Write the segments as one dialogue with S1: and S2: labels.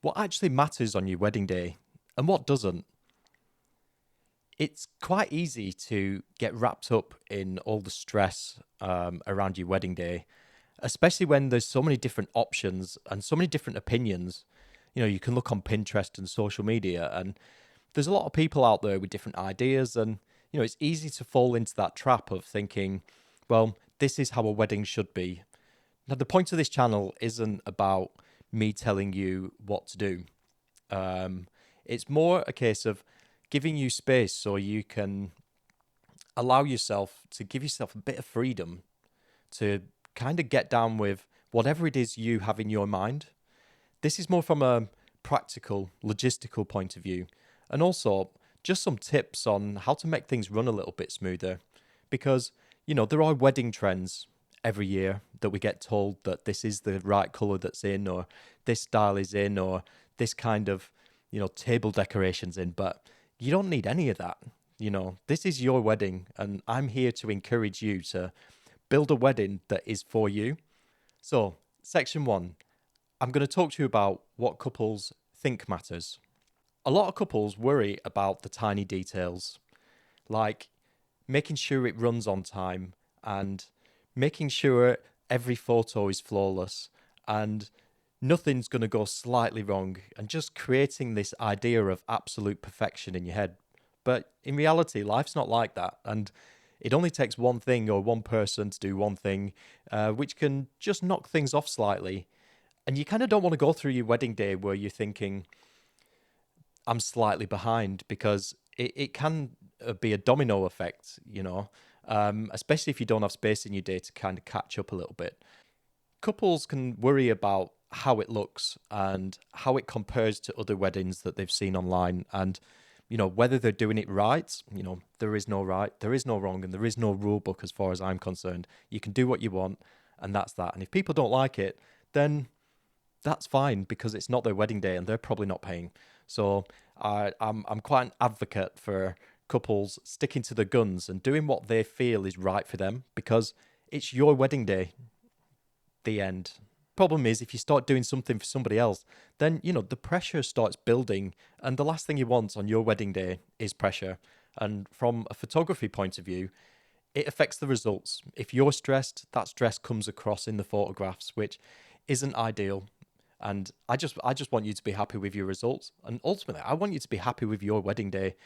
S1: What actually matters on your wedding day and what doesn't? It's quite easy to get wrapped up in all the stress around your wedding day, especially when there's so many different options and so many different opinions. You can look on Pinterest and social media, and there's a lot of people out there with different ideas. And, it's easy to fall into that trap of thinking, well, this is how a wedding should be. Now, the point of this channel isn't about me telling you what to do. Um, it's more a case of giving you space so you can allow yourself to give yourself a bit of freedom to kind of get down with whatever it is you have in your mind. This is more from a practical, logistical point of view, and also just some tips on how to make things run a little bit smoother. Because, there are wedding trends every year that we get told that this is the right color that's in, or this style is in, or this kind of, table decorations in. But you don't need any of that. This is your wedding, and I'm here to encourage you to build a wedding that is for you. So, section one, I'm going to talk to you about what couples think matters. A lot of couples worry about the tiny details, like making sure it runs on time and making sure every photo is flawless and nothing's going to go slightly wrong, and just creating this idea of absolute perfection in your head. But in reality, life's not like that. And it only takes one thing or one person to do one thing, which can just knock things off slightly. And you kind of don't want to go through your wedding day where you're thinking, I'm slightly behind, because it can be a domino effect, especially if you don't have space in your day to kind of catch up a little bit. Couples can worry about how it looks and how it compares to other weddings that they've seen online, and whether they're doing it right. There is no right, there is no wrong, and there is no rule book as far as I'm concerned. You can do what you want, and that's that. And if people don't like it, then that's fine, because it's not their wedding day and they're probably not paying. So I'm quite an advocate for couples sticking to their guns and doing what they feel is right for them, because it's your wedding day. The end. Problem is, if you start doing something for somebody else, then the pressure starts building, and the last thing you want on your wedding day is pressure. And from a photography point of view, it affects the results. If you're stressed, that stress comes across in the photographs, which isn't ideal. And I just want you to be happy with your results, and ultimately I want you to be happy with your wedding day.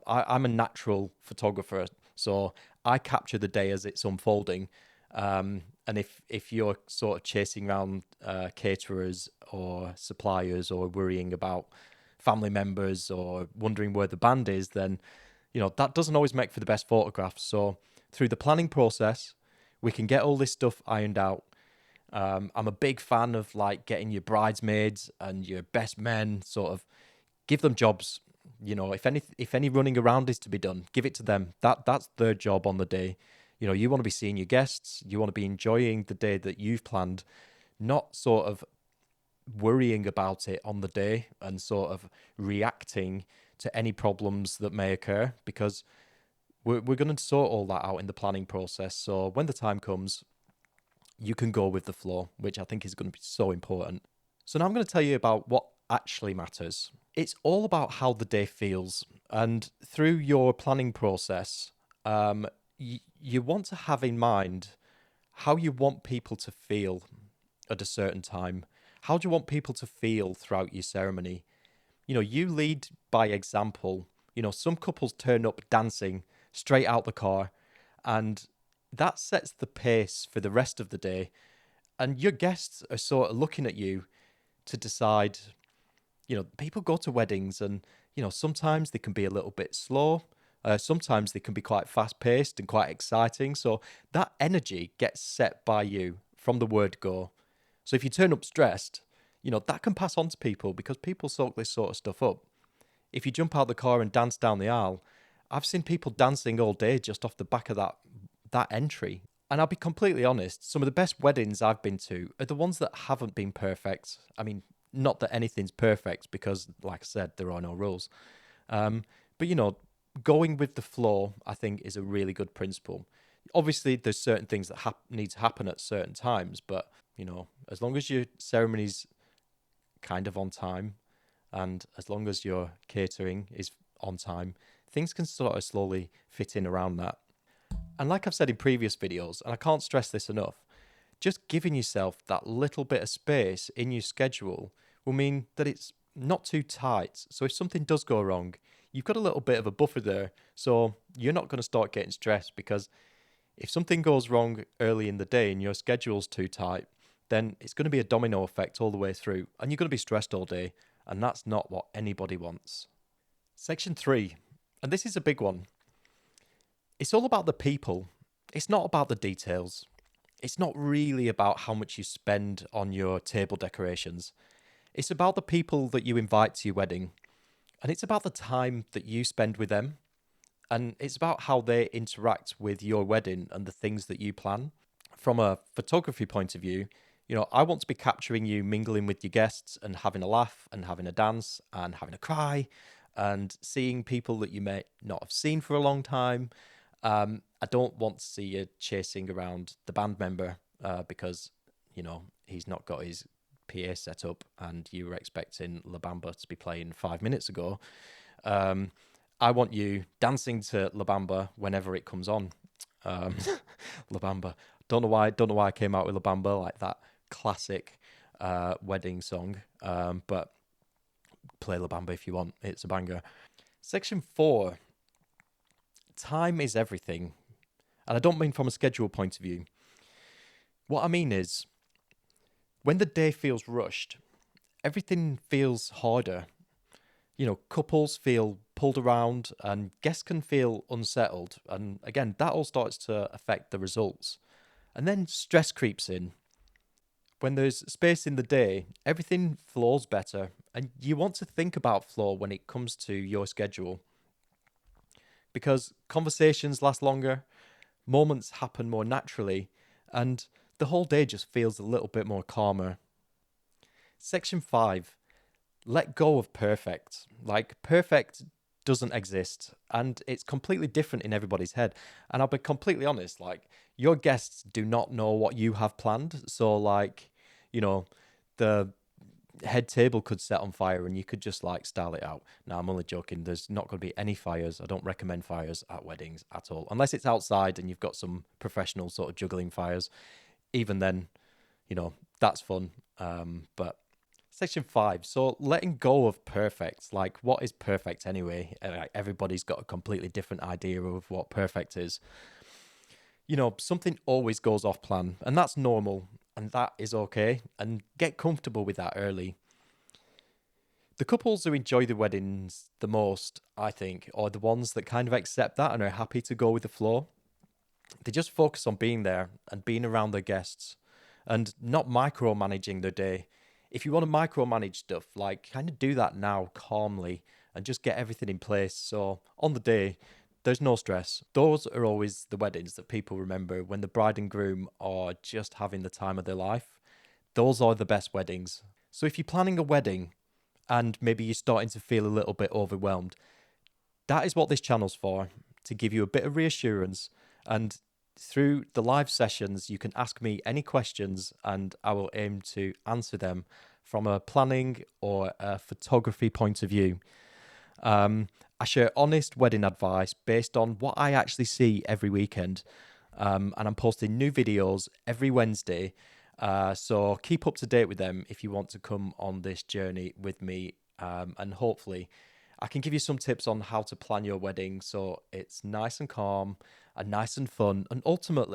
S1: I'm a natural photographer, so I capture the day as it's unfolding. And if you're sort of chasing around caterers or suppliers, or worrying about family members, or wondering where the band is, then that doesn't always make for the best photographs. So through the planning process, we can get all this stuff ironed out. I'm a big fan of getting your bridesmaids and your best men, sort of give them jobs. If any running around is to be done, give it to them. That's their job on the day. You want to be seeing your guests, you want to be enjoying the day that you've planned, not sort of worrying about it on the day and sort of reacting to any problems that may occur, because we're going to sort all that out in the planning process. So when the time comes, you can go with the flow, which I think is going to be so important. So now I'm going to tell you about what actually matters. It's all about how the day feels. And through your planning process, you want to have in mind how you want people to feel at a certain time. How do you want people to feel throughout your ceremony? You lead by example. Some couples turn up dancing straight out the car, and that sets the pace for the rest of the day. And your guests are sort of looking at you to decide, people go to weddings, and, sometimes they can be a little bit slow. Sometimes they can be quite fast paced and quite exciting. So that energy gets set by you from the word go. So if you turn up stressed, that can pass on to people, because people soak this sort of stuff up. If you jump out the car and dance down the aisle, I've seen people dancing all day just off the back of that entry. And I'll be completely honest, some of the best weddings I've been to are the ones that haven't been perfect. I mean, not that anything's perfect, because, like I said, there are no rules. But going with the flow, I think, is a really good principle. Obviously, there's certain things that need to happen at certain times, but, as long as your ceremony's kind of on time, and as long as your catering is on time, things can sort of slowly fit in around that. And like I've said in previous videos, and I can't stress this enough, just giving yourself that little bit of space in your schedule will mean that it's not too tight. So if something does go wrong, you've got a little bit of a buffer there. So you're not going to start getting stressed, because if something goes wrong early in the day and your schedule's too tight, then it's going to be a domino effect all the way through, and you're going to be stressed all day. And that's not what anybody wants. Section 3, and this is a big one. It's all about the people. It's not about the details. It's not really about how much you spend on your table decorations. It's about the people that you invite to your wedding. And it's about the time that you spend with them. And it's about how they interact with your wedding and the things that you plan. From a photography point of view, I want to be capturing you mingling with your guests and having a laugh and having a dance and having a cry and seeing people that you may not have seen for a long time. I don't want to see you chasing around the band member because, he's not got his PA set up and you were expecting La Bamba to be playing 5 minutes ago. I want you dancing to La Bamba whenever it comes on. La Bamba. Don't know why I came out with La Bamba, like that classic wedding song. But play La Bamba if you want. It's a banger. Section 4. Time is everything. And I don't mean from a schedule point of view. What I mean is, when the day feels rushed, everything feels harder. Couples feel pulled around and guests can feel unsettled. And again, that all starts to affect the results. And then stress creeps in. When there's space in the day, everything flows better. And you want to think about flow when it comes to your schedule, because conversations last longer, moments happen more naturally, and the whole day just feels a little bit more calmer. Section 5. Let go of perfect. Like, perfect doesn't exist, and it's completely different in everybody's head. And I'll be completely honest, your guests do not know what you have planned. So, the head table could set on fire and you could just style it out. Now, I'm only joking. There's not going to be any fires. I don't recommend fires at weddings at all, unless it's outside and you've got some professional sort of juggling fires. Even then, that's fun. But section 5. So letting go of perfect. What is perfect anyway? Everybody's got a completely different idea of what perfect is. Something always goes off plan, and that's normal. And that is okay, and get comfortable with that early. The couples who enjoy the weddings the most, I think, are the ones that kind of accept that and are happy to go with the flow. They just focus on being there and being around their guests and not micromanaging their day. If you want to micromanage stuff, kind of do that now calmly and just get everything in place. So on the day, there's no stress. Those are always the weddings that people remember, when the bride and groom are just having the time of their life. Those are the best weddings. So if you're planning a wedding and maybe you're starting to feel a little bit overwhelmed, that is what this channel's for, to give you a bit of reassurance. And through the live sessions, you can ask me any questions and I will aim to answer them from a planning or a photography point of view. I share honest wedding advice based on what I actually see every weekend. And I'm posting new videos every Wednesday. So keep up to date with them if you want to come on this journey with me. And hopefully I can give you some tips on how to plan your wedding so it's nice and calm and nice and fun, and ultimately